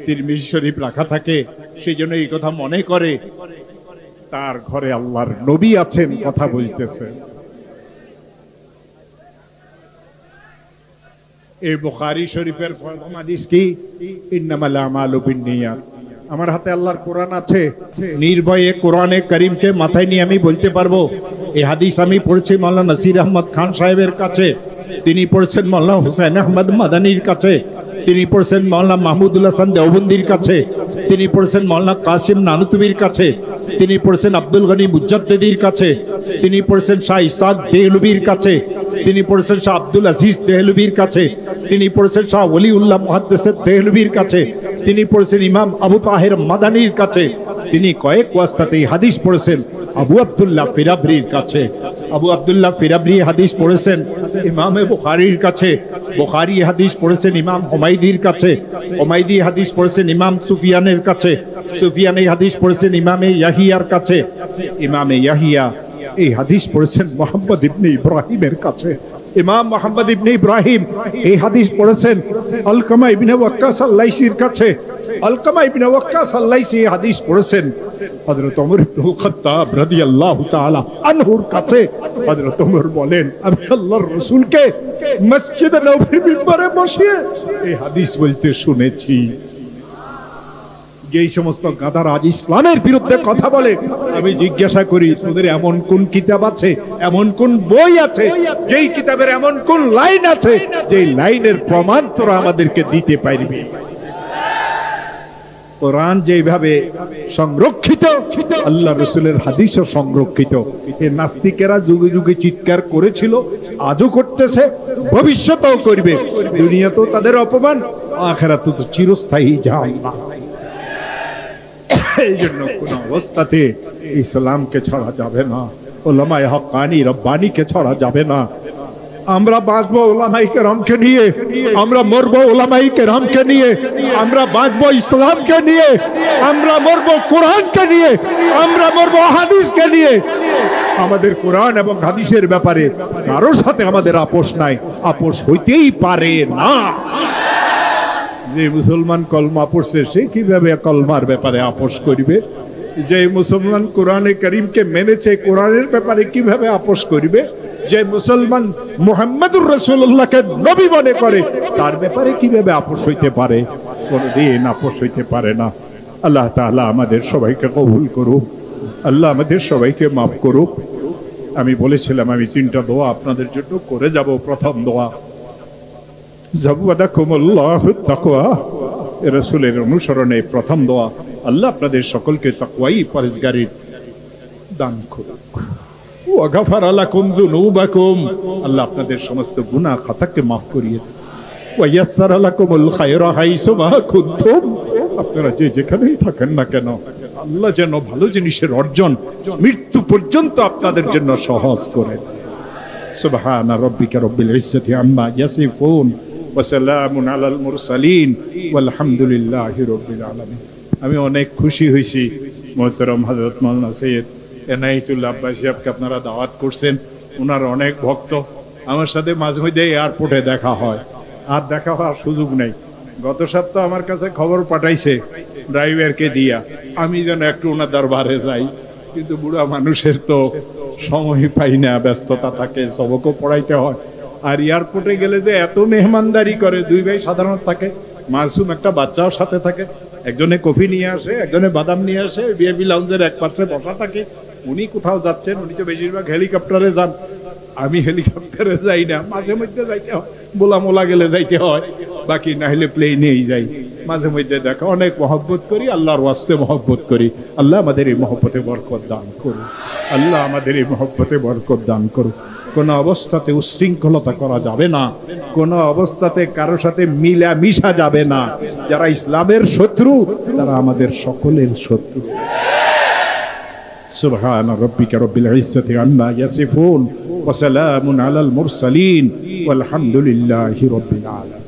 তিরমিজি শরীফ রাখা থাকে, সেই জন্য এই কথা মনে করে তার ঘরে আল্লাহর নবী আছেন কথা বলতেছে। এই বুখারী শরীফের প্রথম হাদিস কি? ইন্নামাল আমালু বিন্নিয়াত। আমার হাতে আল্লাহর কোরআন আছে, নির্ভয়ে কোরআনে করিমকে মাথায় নিয়ে আমি বলতে পারবো। এই হাদিস আমি পড়েছি মাওলানা নাসির আহমদ খান সাহেবের কাছে, তিনি পড়েছেন মাওলানা হুসাইন আহমদ মাদানির কাছে, তিনি পড়েছেন মাওলানা মাহমুদুল হাসান দেওবন্দির কাছে, তিনি পড়েছেন মাওলানা কাসিম নানুতুবির কাছে, তিনি পড়েছেন আব্দুল গনি মুজাদ্দিদির কাছে, তিনি পড়েছেন শাহ ইসহাক দেহলভির কাছে, তিনি পড়েছেন শাহ আব্দুল আজিজ দেহলভির কাছে, তিনি পড়েছেন শাহ ওলিউল্লাহ মুহাদ্দিস দেহলভির কাছে, তিনি পড়েছেন ইমাম আবু তাহের মাদানির কাছে, তিনি কয়েক ওয়াস্তাতে হাদিস পড়েছেন আবু আব্দুল্লাহ ফিরাবরির কাছে। আবু আব্দুল্লাহ ফিরাবরি হাদিস পড়েছেন ইমামে বুখারীর কাছে, বুখারী হাদিস পড়েছেন ইমাম হুমায়দির কাছে, হুমায়দি হাদিস পড়েছেন ইমাম সুফিয়ানের কাছে, সুফিয়ান এই হাদিস পড়েছেন ইমামে ইয়াহিয়ার কাছে, ইমামে ইয়াহিয়া এই হাদিস পড়েছেন মুহাম্মদ ইবনে ইব্রাহিমের কাছে, ইমাম মুহাম্মদ ইবনে ইব্রাহিম এই হাদিস পড়েছেন আলকামা ইবনে ওয়াক্কাস আল-লাইসির কাছে, আলকামা ইবনে ওয়াক্কাস আল-লাইসি এই হাদিস পড়েছেন হযরত ওমর ইবনে খাত্তাব রাদিয়াল্লাহু তাআলা আনহুর কাছে। হযরত ওমর বলেন, আমি আল্লাহর রাসূলকে মসজিদে নববীর মিম্বরে বসিয়ে এই হাদিস বলতে শুনেছি। যেই সমস্ত গাধারা আজ ইসলামের বিরুদ্ধে কথা বলে, আমি জিজ্ঞাসা করি তোদের এমন কোন কিতাব আছে, এমন কোন বই আছে, যেই কিতাবের এমন কোন লাইন আছে যেই লাইনের প্রমাণ তোরা আমাদেরকে দিতে পারবি? কোরআন যেভাবে সংরক্ষিত, আল্লাহ রাসূলের হাদিসও সংরক্ষিত। এই নাস্তিকেরা যুগে যুগে চিৎকার করেছিল, আজও করতেছে, ভবিষ্যতেও করবে। দুনিয়াতেও তাদের অপমান, আখিরাতে তো চিরস্থায়ী জাহান্নাম। এই জন্য কোন অবস্থাতে ইসলামকে ছাড়া যাবে না, উলামায়ে হক্কানি রব্বানিকে ছাড়া যাবে না। আমরা বাঁচবো উলামায়ে কেরামকে নিয়ে, আমরা মরবো উলামায়ে কেরামকে নিয়ে, আমরা বাঁচবো ইসলামকে নিয়ে, আমরা মরবো কোরআনকে নিয়ে, আমরা মরবো হাদিসকে নিয়ে। আমাদের কোরআন এবং হাদিসের ব্যাপারে কারোর সাথে আমাদের আপোষ নাই, আপোষ হইতেই পারে না। যে মুসলমান কলমা পড়ছে সে কিভাবে কলমার ব্যাপারে আপোষ করিবে? যে মুসলমান কোরআনে কারীমকে মেনেছে কোরআনের ব্যাপারে কিভাবে আপোষ করিবে? যে মুসলমান মুহাম্মদুর রাসূলুল্লাহকে নবী মনে করে তার ব্যাপারে কিভাবে আপোষ হইতে পারে? কোনদিন আপোষ হইতে পারে না। আল্লাহ তাআলা আমাদের সবাইকে কবুল করুক, আল্লাহ আমাদের সবাইকে মাফ করুক। আমি বলেছিলাম আমি 3টা দোয়া আপনাদের জন্য করে যাব। প্রথম দোয়া, যাওয়াদাকুমুল্লাহু তাকওয়া, রাসূলের অনুসরণে প্রথম দোয়া, আল্লাহ আপনাদের সকলকে তাকওয়াই পরহেজগারি দান করুক। ওয়া গাফারা লাকুম যুনুবাকুম, আল্লাহ আপনাদের সমস্ত গুনাহ খাতাকে maaf করিয়ে দেন। ওয়া ইয়াসসারা লাকুমুল খায়রা হাইসু মা কুনতুম, আপনারা যে যেখানেই থাকেন না কেন আল্লাহ যেন ভালো জিনিসের অর্জন মৃত্যু পর্যন্ত আপনাদের জন্য সহজ করে দেন। সুবহানা রাব্বিকা রাব্বিল ইজ্জাতি আম্মা ইয়াসিফুন ওয়া সালামুন আলাল মুরসালিন ওয়ালহামদুলিল্লাহি রাব্বিল আলামিন। আমি অনেক খুশি হইছি মুহতারাম হযরত মাওলানা সৈয়দ এনায়েতুল্লাহ আব্বাসী সাহেবকে আপনারা দাওয়াত করছেন। ওনার অনেক ভক্ত, আমার সাথে মাঝে মধ্যে এয়ারপোর্টে দেখা হয়, আর দেখা হওয়ার সুযোগ নেই। গত সপ্তাহ আমার কাছে খবর পাঠাইছে ড্রাইভারকে দিয়া আমি যেন একটু ওনার দরবারে যাই, কিন্তু বুড়া মানুষের তো সময় পাই না, ব্যস্ততা থাকে, সবকও পড়াইতে হয়। আর এয়ারপোর্টে গেলে যে এত মেহমানদারি করে, 2 ভাই সাধারণত থাকে, মাসুম একটা বাচ্চাও সাথে থাকে, একজনে কফি নিয়ে আসে, একজনে বাদাম নিয়ে আসে, ভিআইপি লাউঞ্জের এক পাশে বসা থাকে। উনি কোথাও যাচ্ছেন, উনি তো বেশিরভাগ হেলিকপ্টারে যান, আমি হেলিকপ্টারে যাই না, মাঝে মধ্যে যাইতে হয়, বোলা মোলা গেলে যাইতে হয়, বাকি না হলে প্লেনেই যাই। মাঝে মধ্যে দেখা, অনেক মহব্বত করি, আল্লাহর ওয়াস্তে মহব্বত করি। আল্লাহ আমাদের এই মহব্বতে বরকত দান করুন, আল্লাহ আমাদের এই মহব্বতে বরকত দান করুন। কোনো অবস্থাতে উশৃঙ্খলতা করা যাবে না, কোনো অবস্থাতে কারোর সাথে মিশা যাবে না। যারা ইসলামের শত্রু তারা আমাদের সকলের শত্রু। সুবহান রাব্বিকা রাব্বিল ইজ্জাতি আম্মা ইয়াসিফুন ওয়া সালামুন আলাল মুরসালিন ওয়ালহামদুলিল্লাহি রাব্বিল আলামিন।